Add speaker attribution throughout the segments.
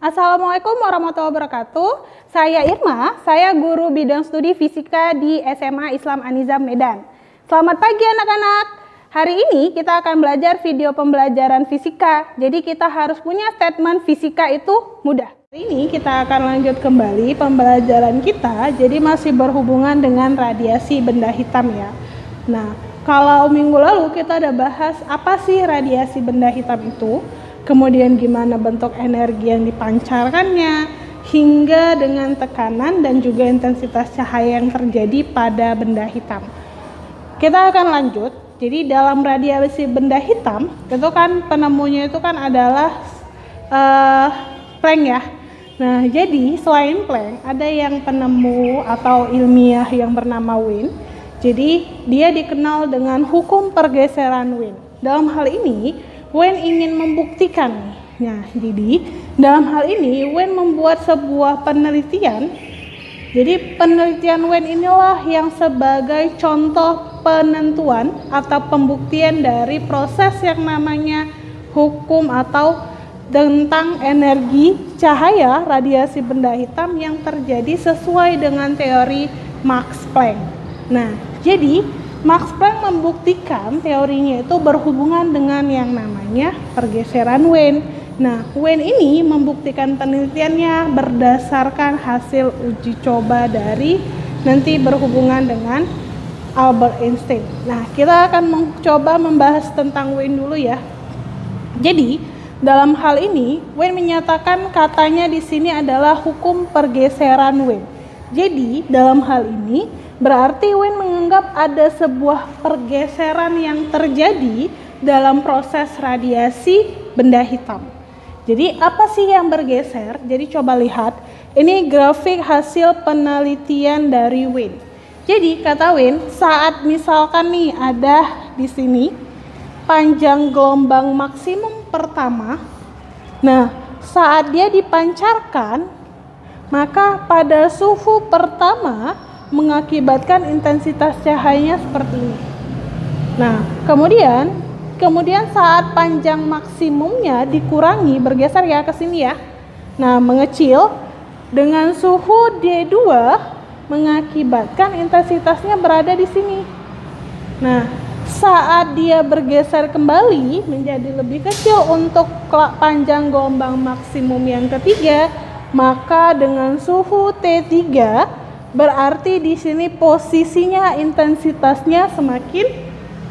Speaker 1: Assalamualaikum warahmatullahi wabarakatuh. Saya Irma, saya guru bidang studi fisika di SMA Islam An-Nizam Medan. Selamat pagi anak-anak. Hari ini kita akan belajar video pembelajaran fisika. Jadi kita harus punya statement fisika itu mudah. Hari ini kita akan lanjut kembali pembelajaran kita. Jadi masih berhubungan dengan radiasi benda hitam ya. Nah, kalau minggu lalu kita udah bahas apa sih radiasi benda hitam itu, kemudian gimana bentuk energi yang dipancarkannya, hingga dengan tekanan dan juga intensitas cahaya yang terjadi pada benda hitam. Kita akan lanjut. Jadi dalam radiasi benda hitam itu kan penemunya itu kan adalah Planck ya. Nah, jadi selain Planck ada yang penemu atau ilmiah yang bernama Wien. Jadi dia dikenal dengan hukum pergeseran Wien. Dalam hal ini Wien ingin membuktikan. Nah, jadi dalam hal ini Wien membuat sebuah penelitian. Jadi penelitian Wien inilah yang sebagai contoh penentuan atau pembuktian dari proses yang namanya hukum atau tentang energi cahaya radiasi benda hitam yang terjadi sesuai dengan teori Max Planck. Nah, jadi Max Planck membuktikan teorinya itu berhubungan dengan yang namanya pergeseran Wien. Nah, Wien ini membuktikan penelitiannya berdasarkan hasil uji coba dari nanti berhubungan dengan Albert Einstein. Nah, kita akan mencoba membahas tentang Wien dulu ya. Jadi, dalam hal ini Wien menyatakan katanya di sini adalah hukum pergeseran Wien. Jadi, dalam hal ini berarti Wien menganggap ada sebuah pergeseran yang terjadi dalam proses radiasi benda hitam. Jadi apa sih yang bergeser? Jadi coba lihat, ini grafik hasil penelitian dari Wien. Jadi kata Wien, saat misalkan nih ada di sini panjang gelombang maksimum pertama. Nah, saat dia dipancarkan, maka pada suhu pertama mengakibatkan intensitas cahayanya seperti ini. Nah, kemudian saat panjang maksimumnya dikurangi, bergeser ya ke sini ya. Nah, mengecil dengan suhu D2 mengakibatkan intensitasnya berada di sini. Nah, saat dia bergeser kembali menjadi lebih kecil untuk panjang gelombang maksimum yang ketiga, maka dengan suhu T3 berarti di sini posisinya intensitasnya semakin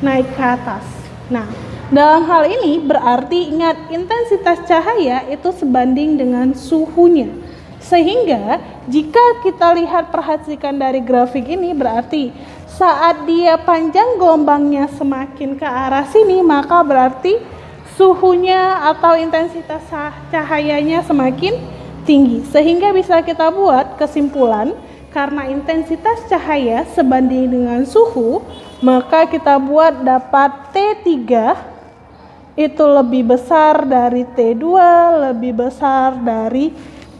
Speaker 1: naik ke atas. Nah, dalam hal ini berarti ingat intensitas cahaya itu sebanding dengan suhunya. Sehingga jika kita lihat perhatikan dari grafik ini berarti saat dia panjang gelombangnya semakin ke arah sini maka berarti suhunya atau intensitas cahayanya semakin tinggi. Sehingga bisa kita buat kesimpulan karena intensitas cahaya sebanding dengan suhu, maka kita buat dapat T3 itu lebih besar dari T2, lebih besar dari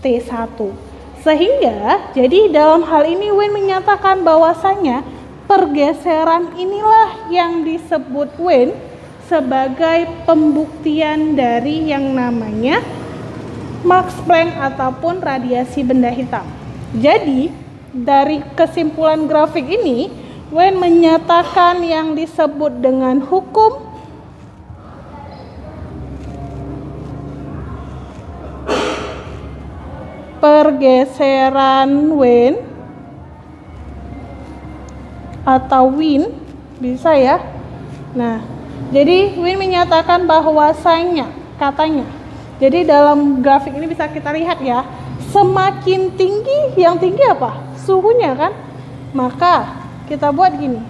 Speaker 1: T1. Sehingga, jadi dalam hal ini Wien menyatakan bahwasanya pergeseran inilah yang disebut Wien sebagai pembuktian dari yang namanya Max Planck ataupun radiasi benda hitam. Jadi, dari kesimpulan grafik ini, Wien menyatakan yang disebut dengan hukum pergeseran Wien atau Wien, bisa ya. Nah, jadi Wien menyatakan bahwasanya katanya. Jadi dalam grafik ini bisa kita lihat ya, semakin tinggi, yang tinggi apa? Suhunya kan? Maka kita buat gini.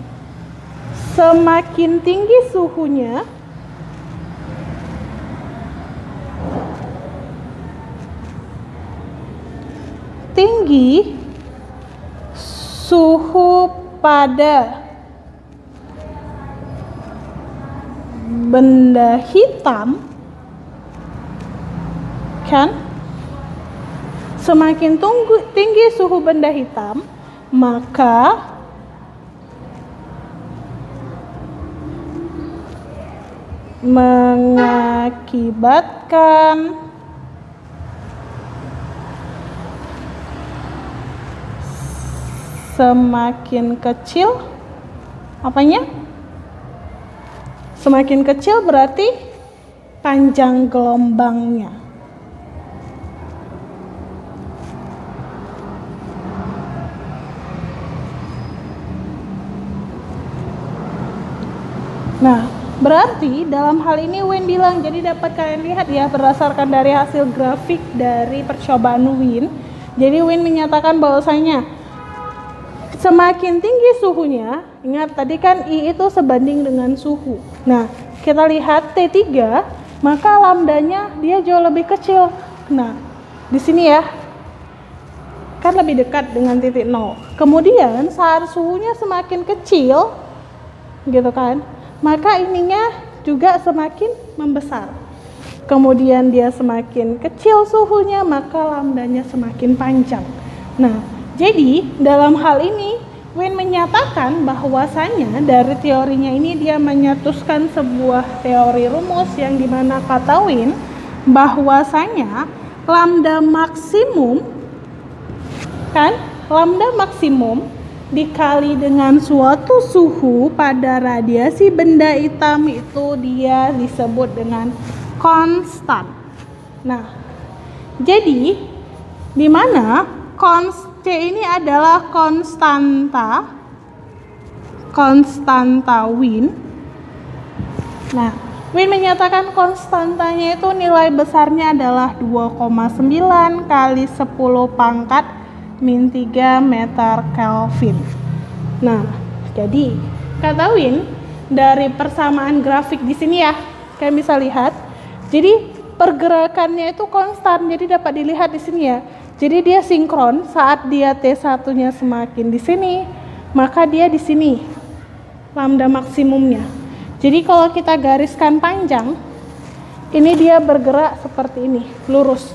Speaker 1: Semakin tinggi suhunya, tinggi suhu pada benda hitam kan? Semakin tinggi suhu benda hitam, maka mengakibatkan semakin kecil apanya? Semakin kecil berarti panjang gelombangnya. Nah, berarti dalam hal ini Wayne bilang, jadi dapat kalian lihat ya berdasarkan dari hasil grafik dari percobaan Wayne. Jadi Wayne menyatakan bahwasanya semakin tinggi suhunya, ingat tadi kan I itu sebanding dengan suhu. Nah, kita lihat T3, maka lambdanya dia jauh lebih kecil. Nah, di sini ya, kan lebih dekat dengan titik 0. Kemudian saat suhunya semakin kecil, gitu kan, maka ininya juga semakin membesar. Kemudian dia semakin kecil suhunya, maka lambdanya semakin panjang. Nah, jadi dalam hal ini Wayne menyatakan bahwasanya dari teorinya ini dia menyetuskan sebuah teori rumus yang dimana kata Wayne bahwasanya lambda maksimum dikali dengan suatu suhu pada radiasi benda hitam itu dia disebut dengan konstan. Nah, jadi di mana C ini adalah konstanta Wayne. Nah, Wayne menyatakan konstantanya itu nilai besarnya adalah 2,9 kali 10 pangkat min 3 meter Kelvin. Nah, jadi kata Wayne dari persamaan grafik di sini ya, kalian bisa lihat. Jadi pergerakannya itu konstan, jadi dapat dilihat di sini ya. Jadi dia sinkron saat dia T1-nya semakin di sini, maka dia di sini lambda maksimumnya. Jadi kalau kita gariskan panjang, ini dia bergerak seperti ini, lurus,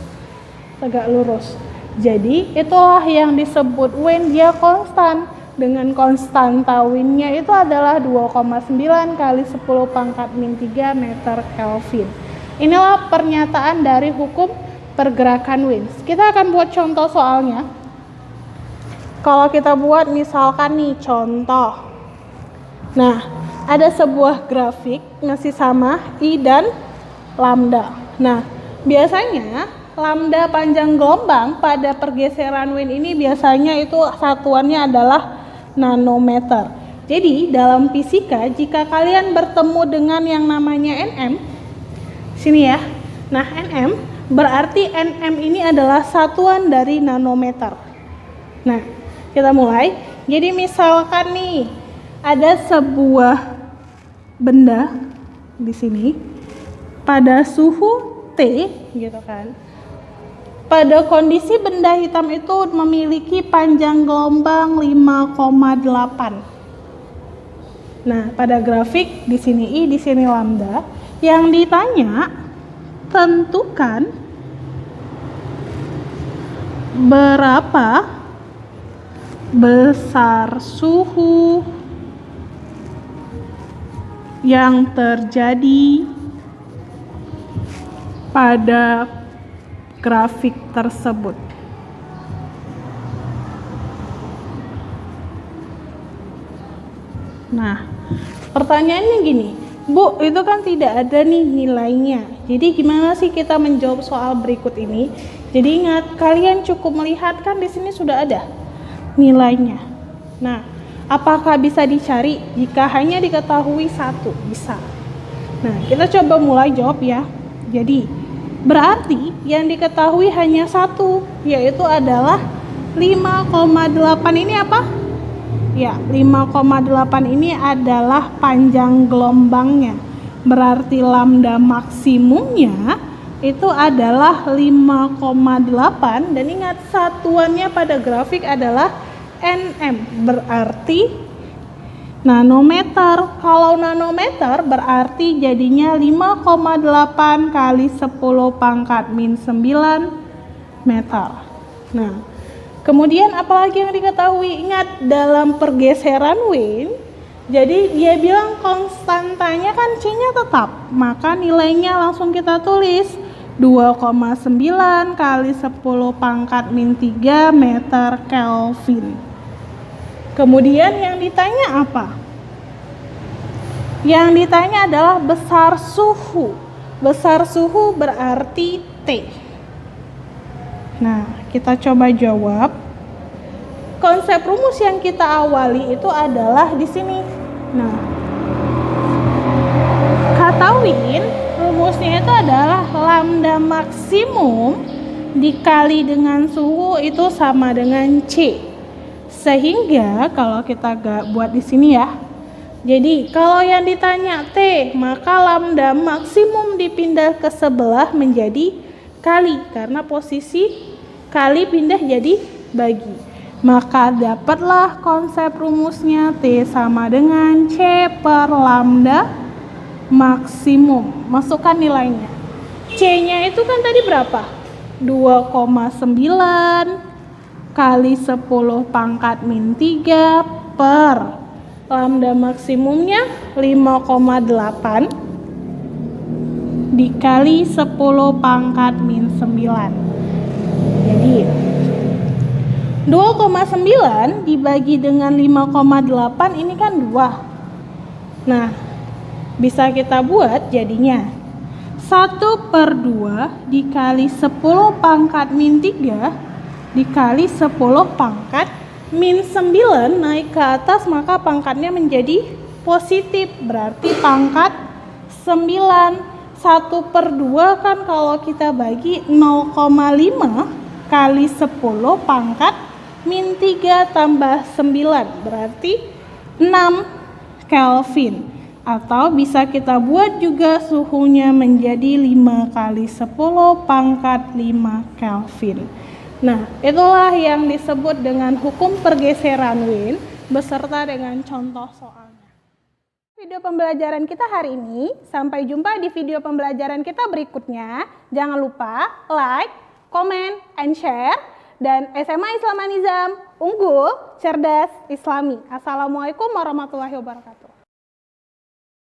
Speaker 1: tegak lurus. Jadi itulah yang disebut Wayne dia konstan. Dengan konstanta Wayne-nya itu adalah 2,9 kali 10 pangkat min 3 meter Kelvin. Inilah pernyataan dari hukum pergerakan Wayne. Kita akan buat contoh soalnya. Kalau kita buat misalkan nih contoh. Nah, ada sebuah grafik masih sama I dan lambda. Nah, biasanya lambda panjang gelombang pada pergeseran Wayne ini biasanya itu satuannya adalah nanometer. Jadi dalam fisika jika kalian bertemu dengan yang namanya Nm, sini ya. Nah, Nm berarti Nm ini adalah satuan dari nanometer. Nah, kita mulai. Jadi misalkan nih ada sebuah benda di sini pada suhu T gitu kan. Pada kondisi benda hitam itu memiliki panjang gelombang 5,8. Nah, pada grafik di sini I, di sini lambda. Yang ditanya, tentukan berapa besar suhu yang terjadi pada grafik tersebut. Nah, pertanyaannya gini, Bu, itu kan tidak ada nih nilainya. Jadi gimana sih kita menjawab soal berikut ini? Jadi ingat, kalian cukup melihat kan di sini sudah ada nilainya. Nah, apakah bisa dicari jika hanya diketahui satu? Bisa. Nah, kita coba mulai jawab ya. Jadi berarti yang diketahui hanya satu, yaitu adalah 5,8 ini apa? Ya, 5,8 ini adalah panjang gelombangnya. Berarti lambda maksimumnya itu adalah 5,8 dan ingat satuannya pada grafik adalah Nm, berarti nanometer. Kalau nanometer berarti jadinya 5,8 kali 10 pangkat min 9 meter. Nah, kemudian apalagi yang diketahui? Ingat dalam pergeseran Wayne, jadi dia bilang konstantanya kan C-nya tetap, maka nilainya langsung kita tulis 2,9 kali 10 pangkat min 3 meter Kelvin. Kemudian yang ditanya apa? Yang ditanya adalah besar suhu. Besar suhu berarti T. Nah, kita coba jawab. Konsep rumus yang kita awali itu adalah di sini. Nah, kata Wien, rumusnya itu adalah lambda maksimum dikali dengan suhu itu sama dengan C. Sehingga kalau kita buat di sini ya. Jadi kalau yang ditanya T, maka lambda maksimum dipindah ke sebelah menjadi kali karena posisi kali pindah jadi bagi. Maka dapatlah konsep rumusnya T sama dengan C per lambda maksimum. Masukkan nilainya. C-nya itu kan tadi berapa? 2,9 kali 10 pangkat min 3 per lambda maksimumnya 5,8 dikali 10 pangkat min 9. Jadi 2,9 dibagi dengan 5,8 ini kan 2. Nah, bisa kita buat jadinya 1/2 dikali 10 pangkat min 3 dikali 10 pangkat min 9 naik ke atas, maka pangkatnya menjadi positif, berarti pangkat 9. 1/2 kan kalau kita bagi 0,5 kali 10 pangkat min 3 tambah 9 berarti 6 Kelvin. Atau bisa kita buat juga suhunya menjadi 5 kali 10 pangkat 5 Kelvin. Nah, itulah yang disebut dengan hukum pergeseran Wien beserta dengan contoh soalnya. Video pembelajaran kita hari ini, sampai jumpa di video pembelajaran kita berikutnya. Jangan lupa like, comment, and share. Dan SMA Islam An Nizam, unggul, cerdas, islami. Assalamualaikum warahmatullahi wabarakatuh.